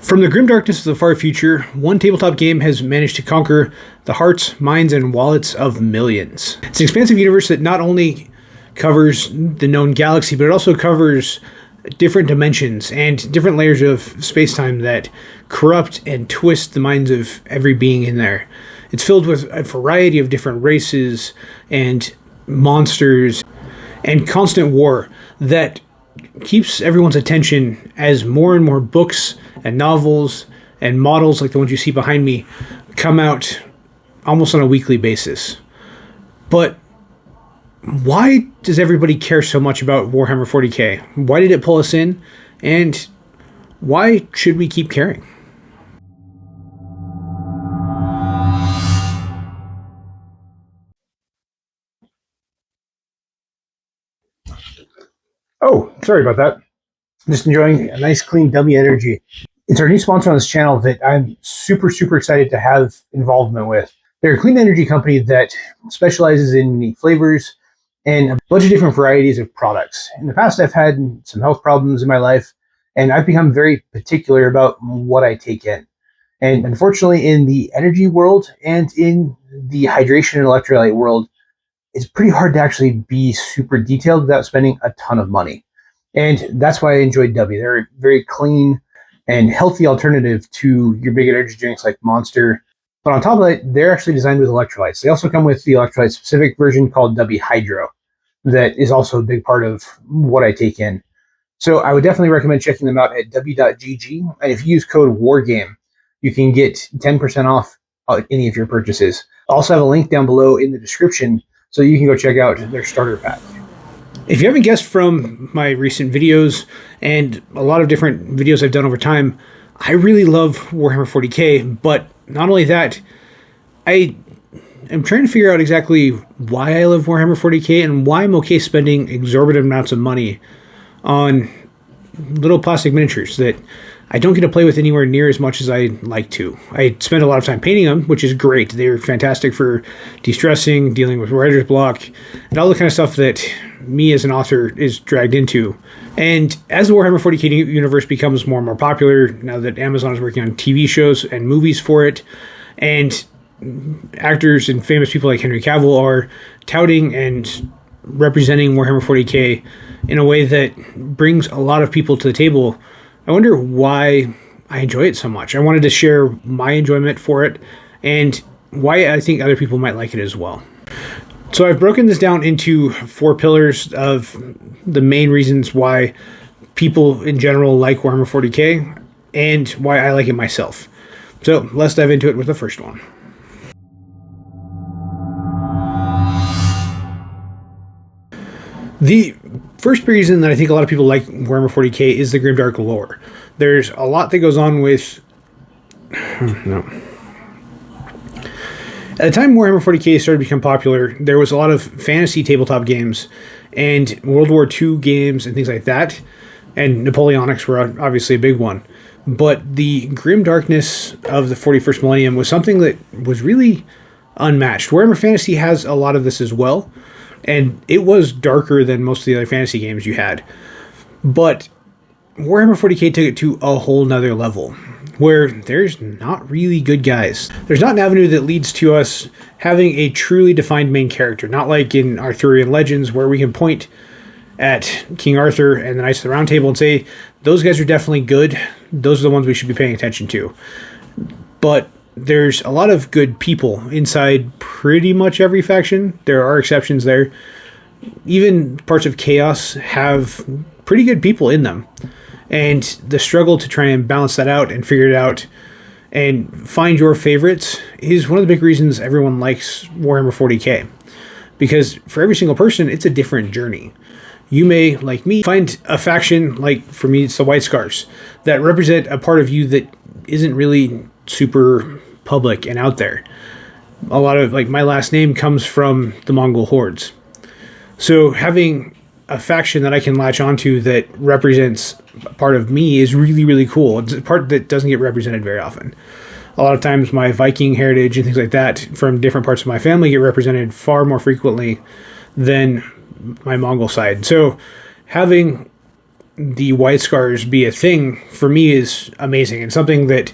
From the grim darkness of the far future, one tabletop game has managed to conquer the hearts, minds, and wallets of millions. It's an expansive universe that not only covers the known galaxy, but it also covers different dimensions and different layers of space-time that corrupt and twist the minds of every being in there. It's filled with a variety of different races and monsters and constant war that keeps everyone's attention as more and more books and novels and models like the ones you see behind me come out almost on a weekly basis. But why does everybody care so much about Warhammer 40k? Why did it pull us in? And why should we keep caring? Oh, sorry about that. Just enjoying a nice, clean W energy. It's our new sponsor on this channel that I'm super excited to have involvement with. They're a clean energy company that specializes in unique flavors and a bunch of different varieties of products. In the past, I've had some health problems in my life, and I've become very particular about what I take in. And unfortunately, in the energy world and in the hydration and electrolyte world, it's pretty hard to actually be super detailed without spending a ton of money. And that's why I enjoyed W. They're a very clean and healthy alternative to your big energy drinks like Monster. But on top of that, they're actually designed with electrolytes. They also come with the electrolyte specific version called W Hydro that is also a big part of what I take in. So I would definitely recommend checking them out at w.gg. And if you use code WARGAME, you can get 10% off any of your purchases. I also have a link down below in the description so you can go check out their starter pack. If you haven't guessed from my recent videos and a lot of different videos I've done over time, I really love Warhammer 40k, but not only that, I am trying to figure out exactly why I love Warhammer 40k and why I'm okay spending exorbitant amounts of money on little plastic miniatures that I don't get to play with anywhere near as much as I like to. I spend a lot of time painting them, which is great. They're fantastic for de-stressing, dealing with writer's block, and all the kind of stuff that me as an author is dragged into. And as the Warhammer 40k universe becomes more and more popular, now that Amazon is working on TV shows and movies for it, and actors and famous people like Henry Cavill are touting and representing Warhammer 40k in a way that brings a lot of people to the table, I wonder why I enjoy it so much. I wanted to share my enjoyment for it and why I think other people might like it as well. So I've broken this down into 4 pillars of the main reasons why people in general like Warhammer 40k and why I like it myself. So let's dive into it with the first one. The first reason that I think a lot of people like Warhammer 40k is the Grimdark Lore. There's a lot that goes on with... No. At the time Warhammer 40k started to become popular, there was a lot of fantasy tabletop games and World War II games and things like that. And Napoleonics were obviously a big one. But the grim darkness of the 41st millennium was something that was really unmatched. Warhammer Fantasy has a lot of this as well. And it was darker than most of the other fantasy games you had. But Warhammer 40k took it to a whole nother level, where there's not really good guys. There's not an avenue that leads to us having a truly defined main character, not like in Arthurian legends, where we can point at King Arthur and the Knights of the Round Table and say, those guys are definitely good. Those are the ones we should be paying attention to. But there's a lot of good people inside pretty much every faction. There are exceptions there. Even parts of Chaos have pretty good people in them. And the struggle to try and balance that out and figure it out and find your favorites is one of the big reasons everyone likes Warhammer 40k. Because for every single person, it's a different journey. You may, like me, find a faction, like for me it's the White Scars, that represent a part of you that isn't really super public and out there. A lot of, like, my last name comes from the Mongol hordes. So having a faction that I can latch onto that represents a part of me is really cool. It's a part that doesn't get represented very often. A lot of times my Viking heritage and things like that from different parts of my family get represented far more frequently than my Mongol side. So having the White Scars be a thing for me is amazing and something that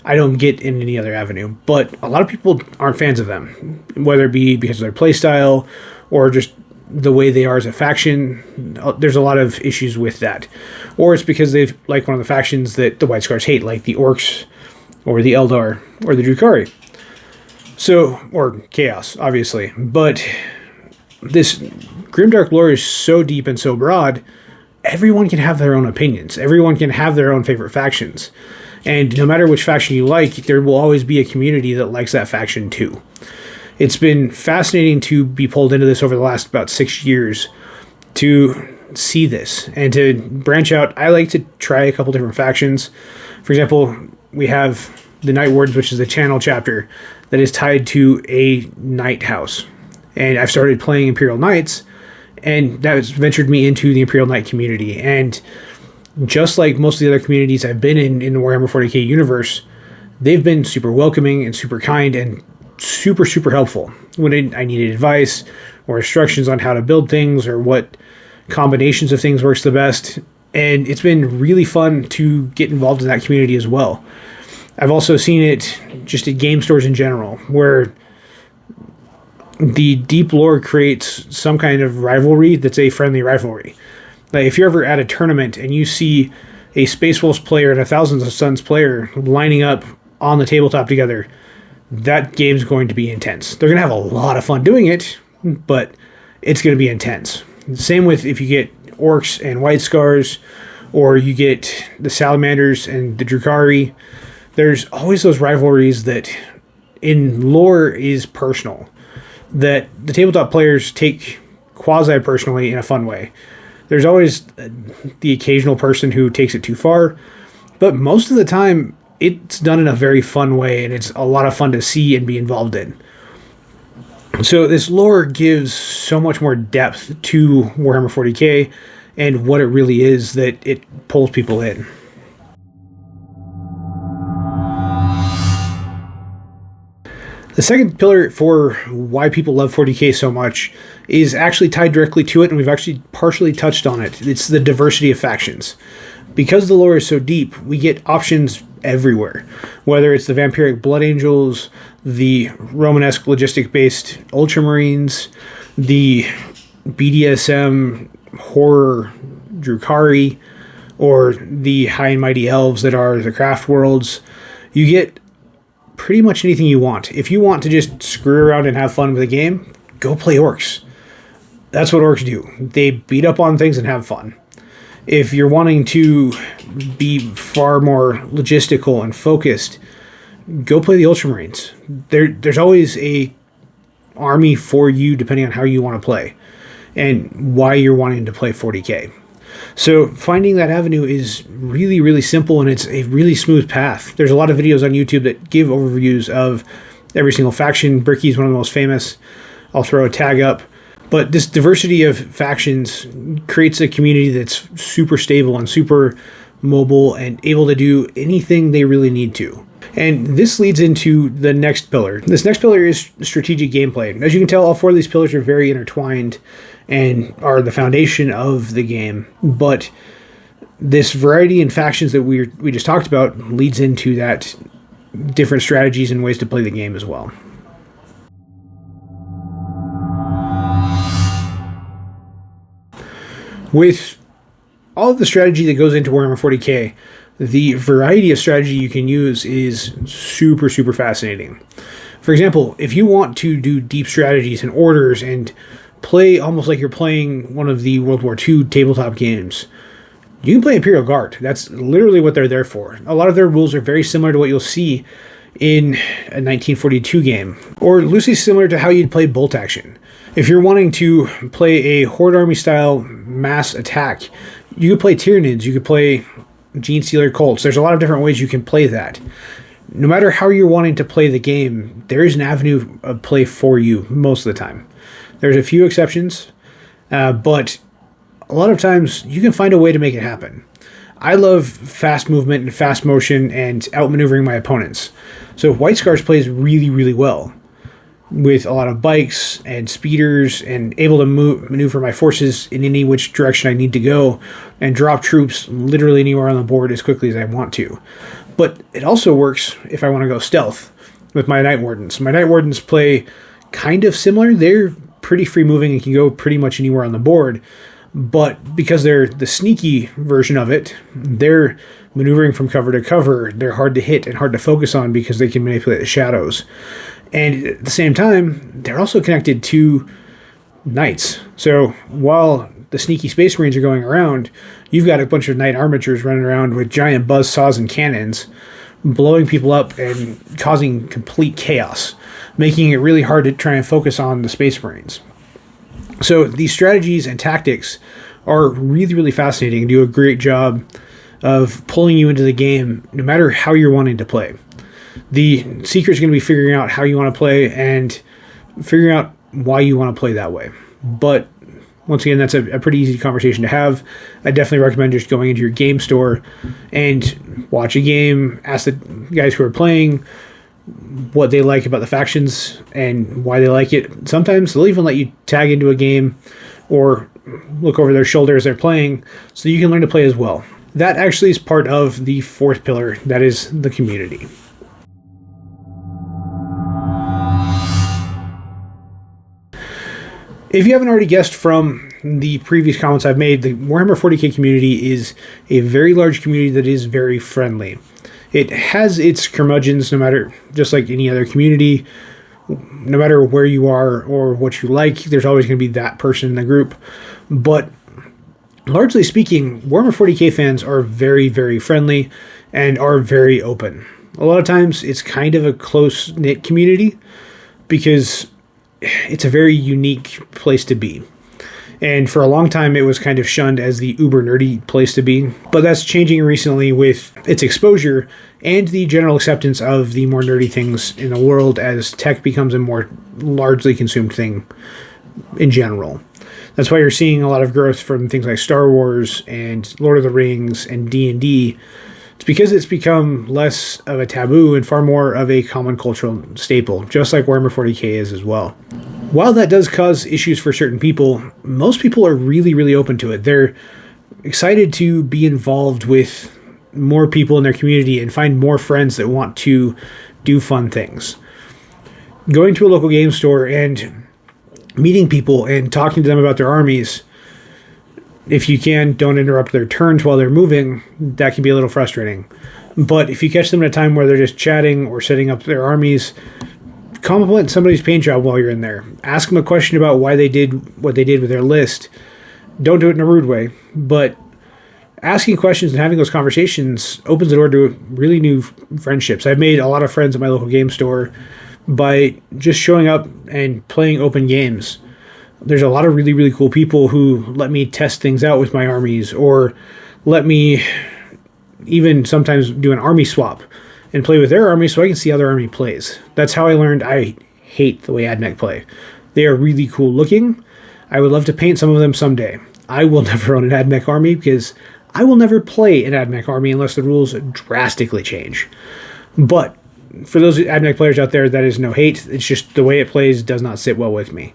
I don't get in any other avenue. But a lot of people aren't fans of them, whether it be because of their playstyle or just the way they are as a faction. There's a lot of issues with that. Or it's because they've like one of the factions that the White Scars hate, like the Orcs or the Eldar or the Drukhari. So, or Chaos, obviously. But this Grimdark lore is so deep and so broad, everyone can have their own opinions. Everyone can have their own favorite factions. And no matter which faction you like, there will always be a community that likes that faction too. It's been fascinating to be pulled into this over the last about 6 years to see this and to branch out. I like to try a couple different factions. For example, we have the Night Wardens, which is the channel chapter that is tied to a night house. And I've started playing Imperial Knights, and that has ventured me into the Imperial Knight community. And just like most of the other communities I've been in the Warhammer 40k universe, they've been super welcoming and super kind and super, super helpful when I needed advice or instructions on how to build things or what combinations of things works the best. And it's been really fun to get involved in that community as well. I've also seen it just at game stores in general, where the deep lore creates some kind of rivalry that's a friendly rivalry. Like if you're ever at a tournament and you see a Space Wolves player and a Thousands of Suns player lining up on the tabletop together, that game's going to be intense. They're going to have a lot of fun doing it, but it's going to be intense. Same with if you get Orcs and White Scars, or you get the Salamanders and the Drukhari. There's always those rivalries that in lore is personal, that the tabletop players take quasi-personally in a fun way. There's always the occasional person who takes it too far, but most of the time it's done in a very fun way, and it's a lot of fun to see and be involved in. So this lore gives so much more depth to Warhammer 40k and what it really is that it pulls people in. The second pillar for why people love 40k so much is actually tied directly to it, and we've actually partially touched on it. It's the diversity of factions. Because the lore is so deep, we get options everywhere. Whether it's the vampiric Blood Angels, the Romanesque logistic-based Ultramarines, the BDSM horror Drukhari, or the high and mighty elves that are the craft worlds, you get pretty much anything you want. If you want to just screw around and have fun with a game, go play Orcs. That's what Orcs do. They beat up on things and have fun. If you're wanting to be far more logistical and focused, go play the Ultramarines. There's always a army for you depending on how you want to play and why you're wanting to play 40k. So finding that avenue is really, really simple, and it's a really smooth path. There's a lot of videos on YouTube that give overviews of every single faction. Bricky is one of the most famous. I'll throw a tag up. But this diversity of factions creates a community that's super stable and super mobile and able to do anything they really need to. And this leads into the next pillar. This next pillar is strategic gameplay. As you can tell, all four of these pillars are very intertwined and are the foundation of the game. But this variety in factions that we just talked about leads into that different strategies and ways to play the game as well. With all of the strategy that goes into Warhammer 40k, the variety of strategy you can use is super, super fascinating. For example, if you want to do deep strategies and orders and play almost like you're playing one of the World War II tabletop games, you can play Imperial Guard. That's literally what they're there for. A lot of their rules are very similar to what you'll see in a 1942 game, or loosely similar to how you'd play Bolt Action. If you're wanting to play a Horde Army style mass attack, you could play Tyranids, you could play Gene Stealer Colts. There's a lot of different ways you can play that. No matter how you're wanting to play the game, there is an avenue of play for you most of the time. There's a few exceptions, but a lot of times you can find a way to make it happen. I love fast movement and fast motion and outmaneuvering my opponents. So White Scars plays really, really well. with a lot of bikes and speeders and able to maneuver my forces in any which direction I need to go and drop troops literally anywhere on the board as quickly as I want to. But it also works if I want to go stealth with my Night Wardens. My Night Wardens play kind of similar. They're pretty free moving and can go pretty much anywhere on the board. But because they're the sneaky version of it, they're maneuvering from cover to cover. They're hard to hit and hard to focus on because they can manipulate the shadows. And at the same time, they're also connected to knights. So while the sneaky Space Marines are going around, you've got a bunch of knight armatures running around with giant buzz saws and cannons, blowing people up and causing complete chaos, making it really hard to try and focus on the Space Marines. So these strategies and tactics are really, really fascinating and do a great job of pulling you into the game no matter how you're wanting to play. The secret is going to be figuring out how you want to play and figuring out why you want to play that way. But once again, that's a pretty easy conversation to have. I definitely recommend just going into your game store and watch a game, ask the guys who are playing what they like about the factions and why they like it. Sometimes they'll even let you tag into a game or look over their shoulder as they're playing so you can learn to play as well. That actually is part of the fourth pillar, that is the community. If you haven't already guessed from the previous comments I've made, the Warhammer 40k community is a very large community that is very friendly. It has its curmudgeons, no matter, just like any other community, no matter where you are or what you like, there's always going to be that person in the group. But largely speaking, Warhammer 40k fans are very, very friendly and are very open. A lot of times it's kind of a close-knit community because it's a very unique place to be. And for a long time, it was kind of shunned as the uber nerdy place to be. But that's changing recently with its exposure and the general acceptance of the more nerdy things in the world as tech becomes a more largely consumed thing in general. That's why you're seeing a lot of growth from things like Star Wars and Lord of the Rings and D&D. It's because it's become less of a taboo and far more of a common cultural staple, just like Warhammer 40k is as well. While that does cause issues for certain people, most people are really, really open to it. They're excited to be involved with more people in their community and find more friends that want to do fun things. Going to a local game store and meeting people and talking to them about their armies, if you can, don't interrupt their turns while they're moving. That can be a little frustrating. But if you catch them at a time where they're just chatting or setting up their armies, compliment somebody's paint job while you're in there. Ask them a question about why they did what they did with their list. Don't do it in a rude way, but asking questions and having those conversations opens the door to really new friendships. I've made a lot of friends at my local game store by just showing up and playing open games. There's a lot of really, really cool people who let me test things out with my armies or let me even sometimes do an army swap and play with their army so I can see how their army plays. That's how I learned I hate the way AdMech play. They are really cool looking. I would love to paint some of them someday. I will never own an AdMech army because I will never play an AdMech army unless the rules drastically change. But for those AdMech players out there, that is no hate. It's just the way it plays does not sit well with me.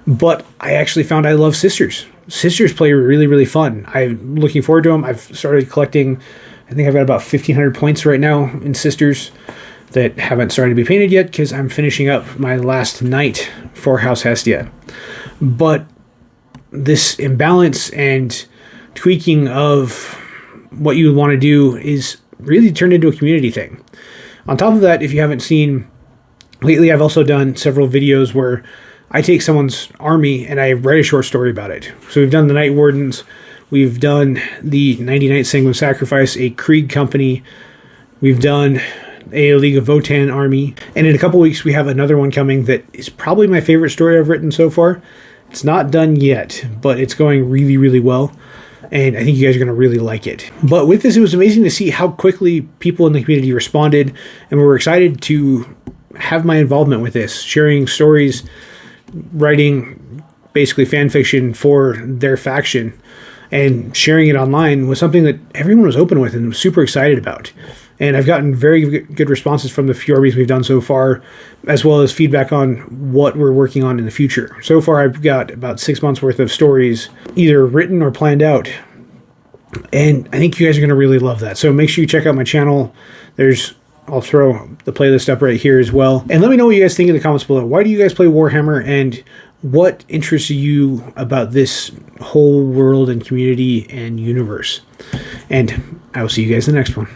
But I actually found I love Sisters. Sisters play really, really fun. I'm looking forward to them. I've started collecting, I think I've got about 1,500 points right now in Sisters that haven't started to be painted yet because I'm finishing up my last night for House Hestia. But this imbalance and tweaking of what you want to do is really turned into a community thing. On top of that, if you haven't seen, lately I've also done several videos where I take someone's army and I write a short story about it. So we've done the Night Wardens, we've done the 99th Sanguine Sacrifice, a Krieg company, we've done a League of Votan army, and in a couple weeks we have another one coming that is probably my favorite story I've written so far. It's not done yet, but it's going really, really well, and I think you guys are going to really like it. But with this, it was amazing to see how quickly people in the community responded, and we were excited to have my involvement with this, sharing stories, writing basically fan fiction for their faction, and sharing it online was something that everyone was open with and was super excited about. And I've gotten very good responses from the few RBs we've done so far, as well as feedback on what we're working on in the future. So far, I've got about 6 months worth of stories either written or planned out. And I think you guys are going to really love that. So make sure you check out my channel. I'll throw the playlist up right here as well. And let me know what you guys think in the comments below. Why do you guys play Warhammer, and what interests you about this whole world and community and universe? And I will see you guys in the next one.